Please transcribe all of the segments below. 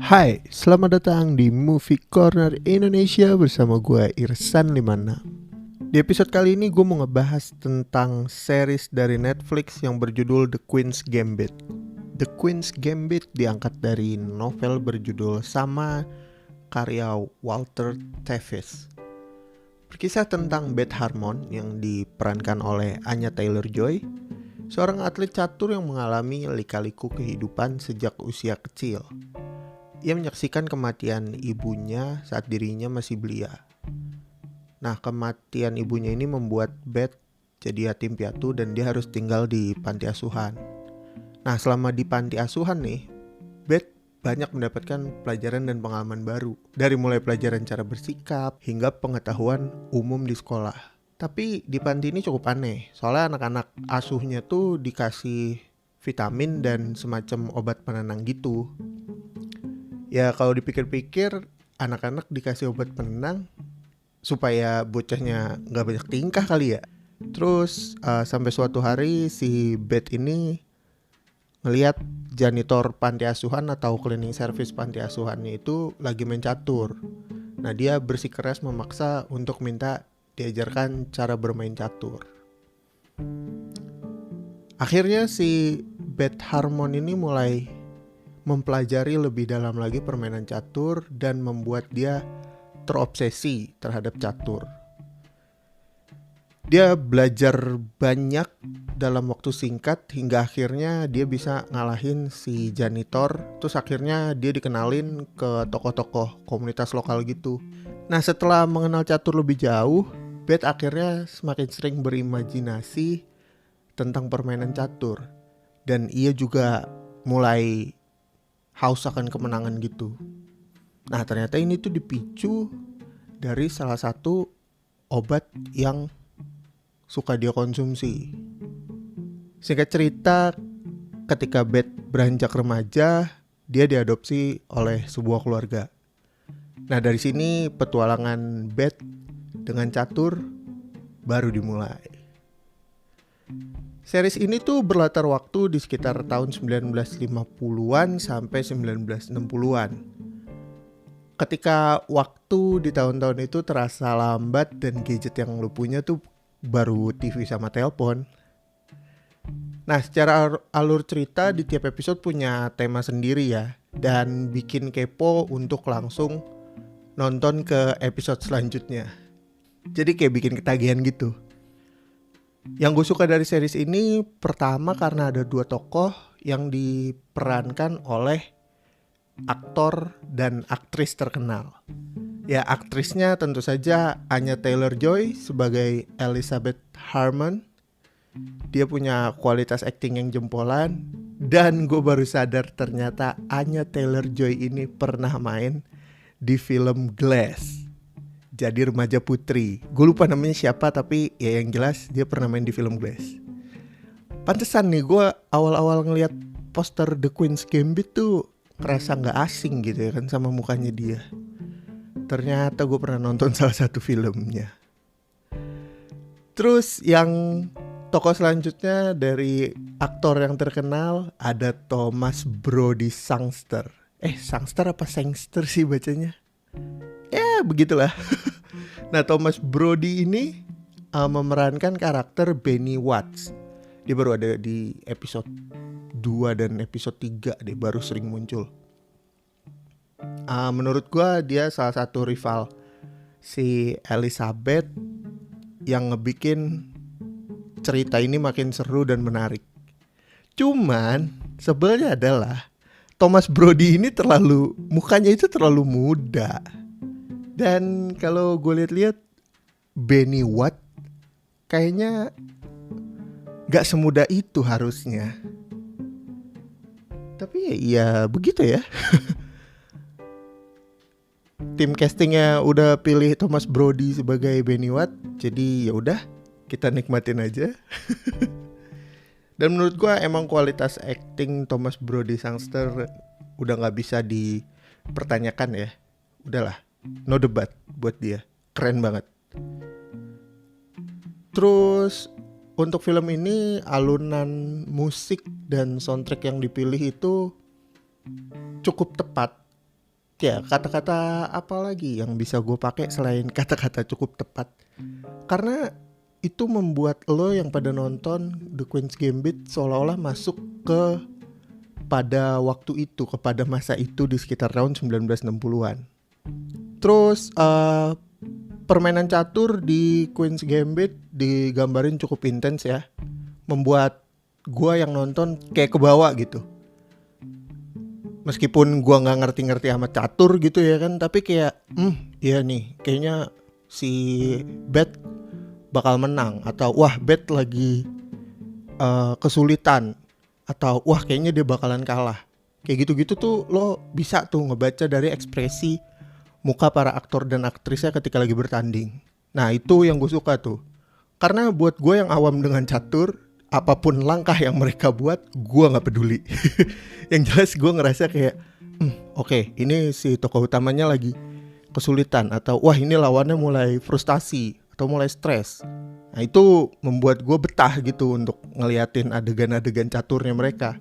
Hai, selamat datang di Movie Corner Indonesia bersama gue Irsan 56. Di episode kali ini gue mau ngebahas tentang series dari Netflix yang berjudul The Queen's Gambit. The Queen's Gambit diangkat dari novel berjudul sama karya Walter Tevis. Berkisah tentang Beth Harmon yang diperankan oleh Anya Taylor-Joy, seorang atlet catur yang mengalami lika-liku kehidupan sejak usia kecil. Ia menyaksikan kematian ibunya saat dirinya masih belia. Nah, kematian ibunya ini membuat Beth jadi yatim piatu dan dia harus tinggal di panti asuhan. Nah, selama di panti asuhan nih, Beth banyak mendapatkan pelajaran dan pengalaman baru. Dari mulai pelajaran cara bersikap hingga pengetahuan umum di sekolah. Tapi di panti ini cukup aneh, soalnya anak-anak asuhnya tuh dikasih vitamin dan semacam obat penenang gitu. Ya kalau dipikir-pikir, anak-anak dikasih obat penenang supaya bocahnya gak banyak tingkah kali ya. Terus sampai suatu hari si Beth ini ngelihat janitor panti asuhan atau cleaning service panti asuhannya itu lagi main catur. Nah, dia bersikeras memaksa untuk minta diajarkan cara bermain catur. Akhirnya si Beth Harmon ini mulai mempelajari lebih dalam lagi permainan catur dan membuat dia terobsesi terhadap catur. Dia belajar banyak dalam waktu singkat hingga akhirnya dia bisa ngalahin si janitor. Terus akhirnya dia dikenalin ke tokoh-tokoh komunitas lokal gitu. Nah, setelah mengenal catur lebih jauh, Beth akhirnya semakin sering berimajinasi tentang permainan catur. Dan ia juga mulai haus akan kemenangan gitu. Nah, ternyata ini tuh dipicu dari salah satu obat yang suka dia konsumsi. Singkat cerita, ketika Beth beranjak remaja, dia diadopsi oleh sebuah keluarga. Nah, dari sini petualangan Beth dengan catur baru dimulai. Series ini tuh berlatar waktu di sekitar tahun 1950-an sampai 1960-an. Ketika waktu di tahun-tahun itu terasa lambat dan gadget yang lu punya tuh baru TV sama telepon. Nah, secara alur cerita di tiap episode punya tema sendiri ya, dan bikin kepo untuk langsung nonton ke episode selanjutnya. Jadi kayak bikin ketagihan gitu. Yang gue suka dari series ini pertama karena ada dua tokoh yang diperankan oleh aktor dan aktris terkenal. Ya, aktrisnya tentu saja Anya Taylor-Joy sebagai Elizabeth Harmon. Dia punya kualitas akting yang jempolan. Dan gue baru sadar ternyata Anya Taylor-Joy ini pernah main di film Glass. Jadi remaja putri. Gue lupa namanya siapa, tapi ya yang jelas dia pernah main di film Glass. Pantesan nih gue awal-awal ngeliat poster The Queen's Gambit tuh kerasa gak asing gitu ya kan sama mukanya dia. Ternyata gue pernah nonton salah satu filmnya. Terus yang tokoh selanjutnya dari aktor yang terkenal ada Thomas Brody Sangster. Sangster apa Sangster sih bacanya? Ya begitulah. Nah, Thomas Brody ini memerankan karakter Benny Watts. Dia baru ada di episode 2 dan episode 3 deh, baru sering muncul. Menurut gua dia salah satu rival si Elizabeth yang ngebikin cerita ini makin seru dan menarik. Cuman sebelnya adalah Thomas Brody ini mukanya itu terlalu muda. Dan kalau gue lihat-lihat Benny Watt kayaknya gak semudah itu harusnya. Tapi ya begitu ya. Tim castingnya udah pilih Thomas Brody sebagai Benny Watt, jadi ya udah kita nikmatin aja. Dan menurut gue emang kualitas acting Thomas Brody Sangster udah gak bisa dipertanyakan ya. Udahlah, no debat buat dia. Keren banget. Terus untuk film ini alunan musik dan soundtrack yang dipilih itu cukup tepat Ya, kata-kata apa lagi yang bisa gue pakai selain kata-kata cukup tepat? Karena itu membuat lo yang pada nonton The Queen's Gambit seolah-olah masuk ke pada waktu itu, kepada masa itu di sekitar tahun 1960-an. Terus permainan catur di Queen's Gambit digambarin cukup intens ya, membuat gue yang nonton kayak kebawa gitu. Meskipun gua nggak ngerti-ngerti amat catur gitu ya kan, tapi kayak iya nih kayaknya si Bet bakal menang, atau wah Bet lagi kesulitan, atau wah kayaknya dia bakalan kalah. Kayak gitu-gitu tuh lo bisa tuh ngebaca dari ekspresi muka para aktor dan aktrisnya ketika lagi bertanding. Nah itu yang gue suka tuh, karena buat gue yang awam dengan catur, apapun langkah yang mereka buat, gue nggak peduli. Yang jelas gue ngerasa kayak, oke, ini si tokoh utamanya lagi kesulitan, atau wah ini lawannya mulai frustasi atau mulai stres. Nah itu membuat gue betah gitu untuk ngeliatin adegan-adegan caturnya mereka.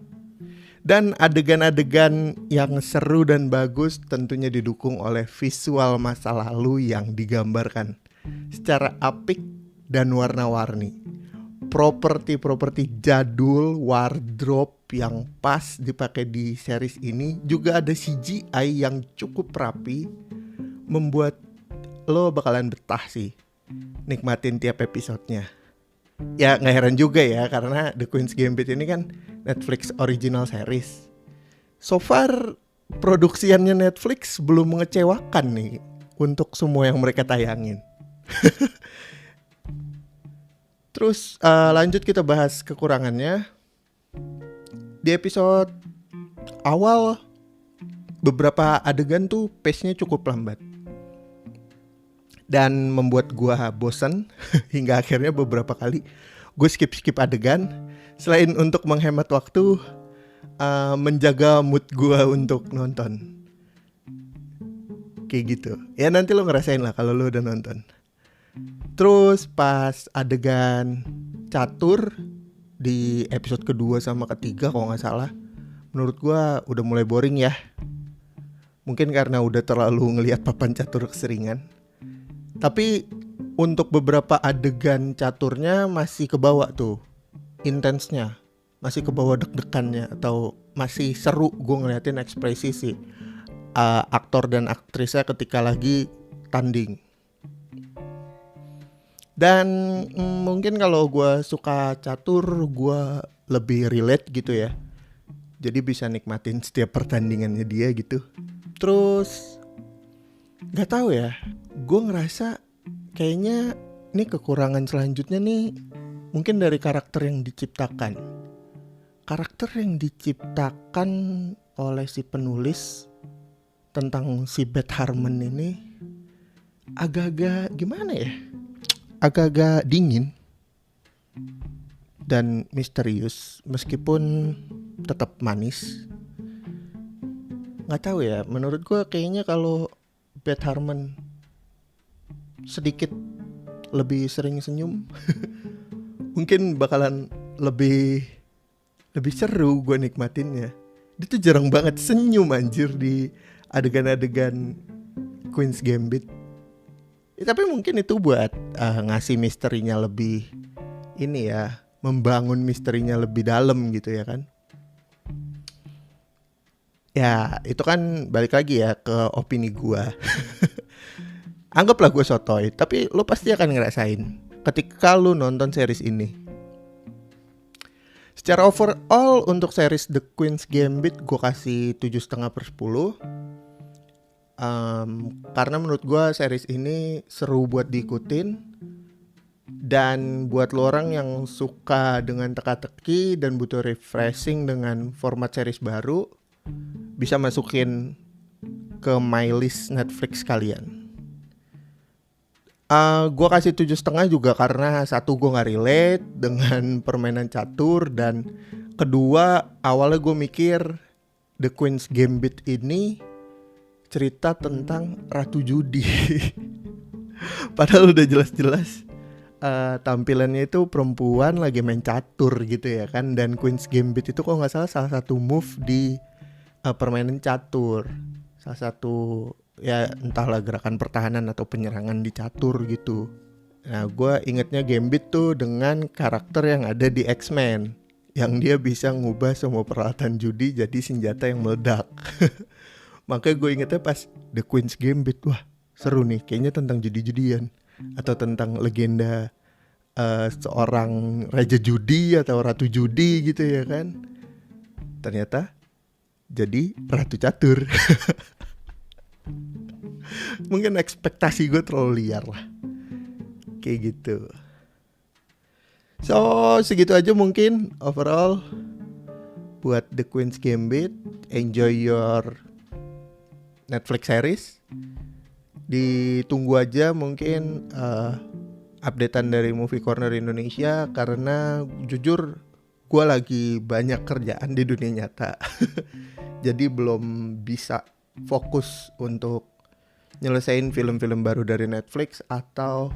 Dan adegan-adegan yang seru dan bagus tentunya didukung oleh visual masa lalu yang digambarkan secara apik dan warna-warni. Properti jadul, wardrobe yang pas dipakai di series ini, juga ada CGI yang cukup rapi, membuat lo bakalan betah sih nikmatin tiap episodenya. Ya gak heran juga ya, karena The Queen's Gambit ini kan Netflix original series. So far produksiannya Netflix belum mengecewakan nih untuk semua yang mereka tayangin. Terus lanjut kita bahas kekurangannya. Di episode awal beberapa adegan tuh pace-nya cukup lambat dan membuat gua bosan hingga akhirnya beberapa kali gue skip adegan. Selain untuk menghemat waktu, menjaga mood gua untuk nonton. Kayak gitu. Ya nanti lo ngerasain lah kalau lo udah nonton. Terus pas adegan catur di episode kedua sama ketiga kalau gak salah, menurut gue udah mulai boring ya. Mungkin karena udah terlalu ngelihat papan catur keseringan. Tapi untuk beberapa adegan caturnya masih kebawa tuh intensnya, masih kebawa deg-degannya, atau masih seru gue ngeliatin ekspresi si aktor dan aktrisnya ketika lagi tanding. Dan mungkin kalau gue suka catur, gue lebih relate gitu ya. Jadi bisa nikmatin setiap pertandingannya dia gitu. Terus gak tahu ya, gue ngerasa kayaknya ini kekurangan selanjutnya nih mungkin dari karakter yang diciptakan. Karakter yang diciptakan oleh si penulis tentang si Beth Harmon ini agak-agak gimana ya? Agak-agak dingin dan misterius, meskipun tetap manis. Nggak tahu ya, menurut gue kayaknya kalau Beth Harmon sedikit lebih sering senyum mungkin bakalan lebih seru gue nikmatinnya. Dia tuh jarang banget senyum anjir di adegan-adegan Queen's Gambit. Ya, tapi mungkin itu buat ngasih misterinya lebih ini ya, membangun misterinya lebih dalam gitu ya kan. Ya itu kan balik lagi ya ke opini gue. Anggaplah gue sotoy, tapi lo pasti akan ngerasain ketika lo nonton series ini. Secara overall untuk series The Queen's Gambit gue kasih 7,5/10. Karena menurut gue series ini seru buat diikutin. Dan buat lo orang yang suka dengan teka-teki dan butuh refreshing dengan format series baru, bisa masukin ke my list Netflix kalian. Gue kasih 7,5 juga karena satu, gue gak relate dengan permainan catur. Dan kedua, awalnya gue mikir The Queen's Gambit ini cerita tentang Ratu Judi. Padahal udah jelas-jelas tampilannya itu perempuan lagi main catur gitu ya kan. Dan Queen's Gambit itu kalau gak salah satu move di permainan catur. salah satu ya entahlah gerakan pertahanan atau penyerangan di catur gitu. Nah gue ingetnya Gambit tuh dengan karakter yang ada di X-Men, yang dia bisa ngubah semua peralatan judi jadi senjata yang meledak. Makanya gue ingetnya pas The Queen's Gambit, wah seru nih, kayaknya tentang judi-judian atau tentang legenda seorang raja judi atau ratu judi gitu ya kan. Ternyata jadi ratu catur. Mungkin ekspektasi gue terlalu liar lah, kayak gitu. So segitu aja mungkin overall buat The Queen's Gambit. Enjoy your Netflix series. Ditunggu aja mungkin updatean dari Movie Corner Indonesia, karena jujur gue lagi banyak kerjaan di dunia nyata. Jadi belum bisa fokus untuk nyelesain film-film baru dari Netflix atau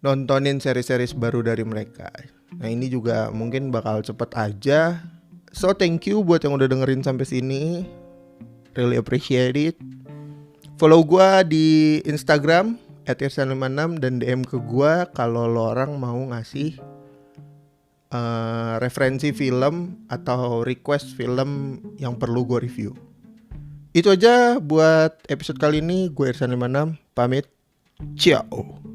nontonin seri-series baru dari mereka. Nah ini juga mungkin bakal cepet aja. So thank you buat yang udah dengerin sampai sini, really appreciate it. Follow gue di Instagram @irsan56 dan DM ke gue kalau lo orang mau ngasih referensi film atau request film yang perlu gue review. Itu aja buat episode kali ini. Gue Irsan56 pamit. Ciao.